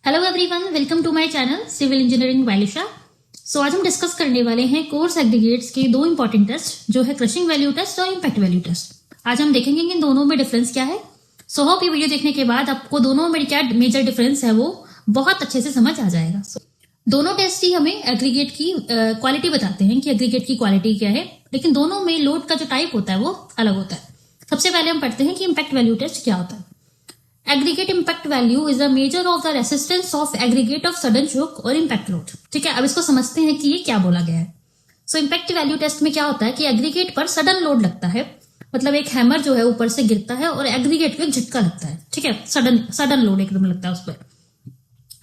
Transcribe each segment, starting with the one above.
Hello everyone, welcome to my channel civil engineering वैलिशा। So आज हम डिस्कस करने वाले हैं कोर्स एग्रीगेट्स के दो इंपॉर्टेंट टेस्ट, जो है क्रशिंग वैल्यू टेस्ट और इम्पैक्ट वैल्यू टेस्ट। आज हम देखेंगे कि इन दोनों में डिफरेंस क्या है। सो होप ये वीडियो देखने के बाद आपको दोनों में क्या मेजर डिफरेंस है वो बहुत अच्छे से समझ आ जाएगा। दोनों टेस्ट ही हमें एग्रीगेट की क्वालिटी बताते हैं कि एग्रीगेट की क्वालिटी क्या है, लेकिन दोनों में लोड का जो टाइप होता है वो अलग होता है। सबसे पहले हम पढ़ते हैं कि इम्पैक्ट वैल्यू टेस्ट क्या होता है। Aggregate impact value is a measure of the resistance of aggregate of sudden shock और इम्पैक्ट लोड। ठीक है, अब इसको समझते हैं कि ये क्या बोला गया है। सो इम्पैक्ट वैल्यू टेस्ट में क्या होता है कि एग्रीगेट पर सडन लोड लगता है, मतलब एक हैमर जो है ऊपर से गिरता है और एग्रीगेट को एक झटका लगता है। ठीक है, सडन लोड एकदम लगता है उस पर।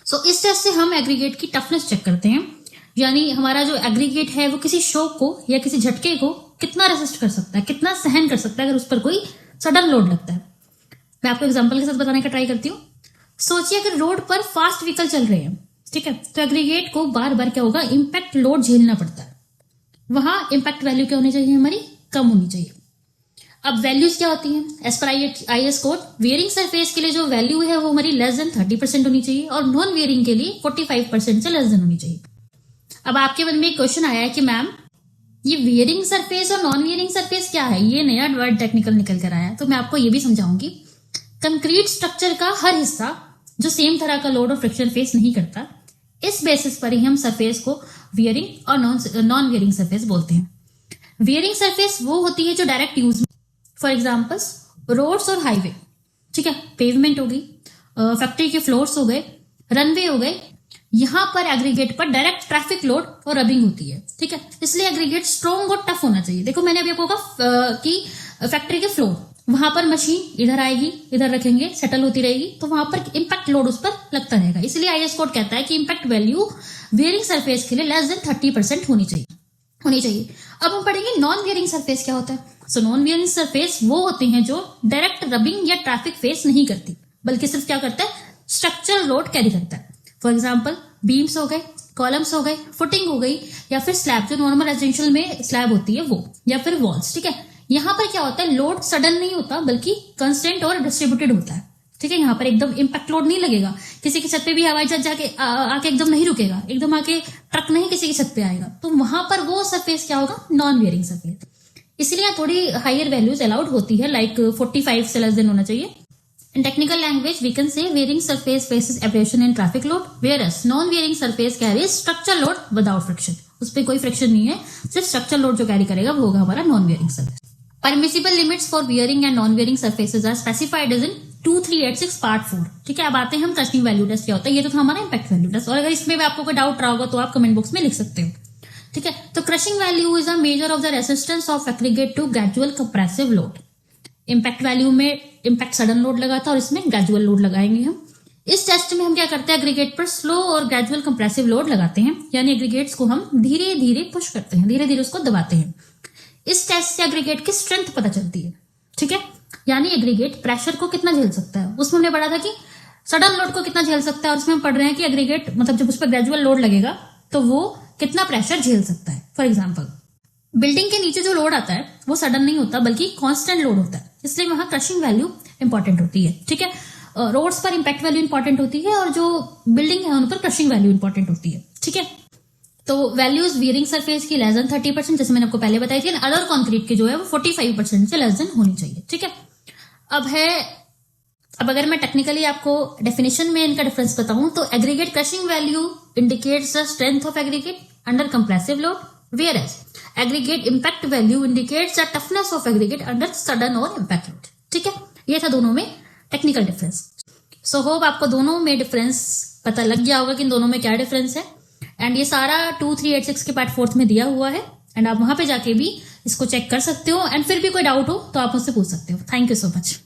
सो इस टेस्ट से हम एग्रीगेट की टफनेस चेक करते हैं, यानी हमारा जो एग्रीगेट है वो किसी शॉक को या किसी झटके को कितना रेसिस्ट कर सकता है, कितना सहन कर सकता है अगर उस पर कोई सडन लोड लगता है। मैं आपको एग्जांपल के साथ बताने का ट्राई करती हूँ। सोचिए अगर रोड पर फास्ट व्हीकल चल रहे हैं, ठीक है, तो एग्रीगेट को बार बार क्या होगा, इम्पैक्ट लोड झेलना पड़ता है। वहां इम्पैक्ट वैल्यू क्या होनी चाहिए, हमारी कम होनी चाहिए। अब वैल्यूज क्या होती हैं as per IS code. Wearing surface के लिए जो वैल्यू है वो हमारी लेस देन 30% होनी चाहिए और नॉन वेयरिंग के लिए 45% से लेस देन होनी चाहिए। अब आपके मन में एक क्वेश्चन आया है कि मैम ये वेयरिंग सरफेस और नॉन वेयरिंग सरफेस क्या है, ये नया वर्ड टेक्निकल निकल कर आया है। तो मैं आपको ये भी समझाऊंगी। कंक्रीट स्ट्रक्चर का हर हिस्सा जो सेम तरह का लोड और फ्रिक्शन फेस नहीं करता, इस बेसिस पर ही हम सरफेस को वियरिंग और नॉन वियरिंग सरफेस बोलते हैं। वियरिंग सरफेस वो होती है जो डायरेक्ट यूज में, फॉर एग्जांपल्स रोड्स और हाईवे, ठीक है, पेवमेंट हो गई, फैक्ट्री के फ्लोर्स हो गए, रनवे हो गए, यहां पर एग्रीगेट पर डायरेक्ट ट्रैफिक लोड और रबिंग होती है। ठीक है, इसलिए एग्रीगेट स्ट्रॉन्ग और टफ होना चाहिए। देखो मैंने अभी आपको कहा कि फैक्ट्री के फ्लोर, वहां पर मशीन इधर आएगी, इधर रखेंगे, सेटल होती रहेगी, तो वहां पर इम्पैक्ट लोड उस पर लगता रहेगा। इसलिए IS कोड कहता है कि इम्पैक्ट वैल्यू वेयरिंग सरफेस के लिए लेस देन 30% होनी चाहिए। अब हम पढ़ेंगे नॉन वेयरिंग सरफेस क्या होता है। सो नॉन वेयरिंग सरफेस वो होते हैं जो डायरेक्ट रबिंग या ट्रैफिक फेस नहीं करती, बल्कि सिर्फ क्या करता है, स्ट्रक्चरल लोड कैरी करता है। फॉर एग्जाम्पल बीम्स हो गए, कॉलम्स हो गए, फुटिंग हो गई, या फिर स्लैब, जो नॉर्मल रेजिडेंशियल में स्लैब होती है वो, या फिर वॉल्स। ठीक है, यहाँ पर क्या होता है, लोड सडन नहीं होता बल्कि कंस्टेंट और डिस्ट्रीब्यूटेड होता है। ठीक है, यहाँ पर एकदम इम्पैक्ट लोड नहीं लगेगा। किसी की छत पे भी हवाई जहाज जाके आके एकदम नहीं रुकेगा, एकदम आके ट्रक नहीं किसी की छत पे आएगा, तो वहां पर वो सरफेस क्या होगा, नॉन वेयरिंग सरफेस। इसलिए थोड़ी हायर वैल्यूज अलाउड होती है, लाइक 45 से लेस देन होना चाहिए। In technical language, we can say wearing surface faces abrasion and traffic load, whereas non-wearing surface carries structural load without friction. उस पर कोई फ्रिक्शन नहीं है, सिर्फ स्ट्रक्चरल लोड जो कैरी करेगा वो होगा हमारा non wearing surface. Permissible limits for wearing and non wearing surfaces are specified as in 2386 part 4। ठीक है, अब आते हैं हम क्रशिंग वैल्यू टेस्ट क्या होता है। ये तो था हमारा इम्पैक्ट वैल्यू टेस्ट, और अगर इसमें भी आपको कोई डाउट रहा होगा तो आप कमेंट बॉक्स में लिख सकते हो। ठीक है, तो crushing value is a measure of the resistance of aggregate to gradual compressive load. Impact value में इम्पैक्ट सडन लोड लगा था और इसमें ग्रेजुअल लोड लगाएंगे हम। इस टेस्ट में हम क्या करते हैं, एग्रीगेट पर स्लो और ग्रेजुअल कंप्रेसिव लोड लगाते हैं, यानी एग्रीगेट्स को हम धीरे धीरे पुश करते हैं, धीरे धीरे उसको दबाते हैं। इस टेस्ट से एग्रीगेट की स्ट्रेंथ पता चलती है। ठीक है, यानी एग्रीगेट प्रेशर को कितना झेल सकता है। उसमें हमने पढ़ा था कि सडन लोड को कितना झेल सकता है, और उसमें हम पढ़ रहे हैं कि एग्रीगेट मतलब जब उस पर ग्रेजुअल लोड लगेगा तो वो कितना प्रेशर झेल सकता है। फॉर एग्जाम्पल बिल्डिंग के नीचे जो लोड आता है वो सडन नहीं होता बल्कि कांस्टेंट लोड होता है, इसलिए वहां क्रशिंग वैल्यू इंपॉर्टेंट होती है। ठीक है, रोड्स पर इंपैक्ट वैल्यू इंपॉर्टेंट होती है और जो बिल्डिंग है उन पर क्रशिंग वैल्यू इंपॉर्टेंट होती है। ठीक है, तो वैल्यूज वेयरिंग सरफेस की लेस देन 30%, जैसे मैंने आपको पहले बताई थी, अदर कॉन्क्रीट की जो है वो 45% से लेस देन होनी चाहिए। ठीक है, अब अगर मैं टेक्निकली आपको डेफिनेशन में इनका डिफरेंस बताऊं तो aggregate crushing value indicates the strength of aggregate under compressive load, whereas aggregate impact value indicates the toughness of aggregate under sudden और impact load। ठीक है, ये था दोनों में टेक्निकल डिफरेंस। सो होप आपको दोनों में डिफरेंस पता लग गया होगा कि इन दोनों में क्या डिफरेंस है। एंड ये सारा 2386 के पार्ट 4 में दिया हुआ है, एंड आप वहां पे जाके भी इसको चेक कर सकते हो, एंड फिर भी कोई डाउट हो तो आप मुझसे पूछ सकते हो। Thank you so much.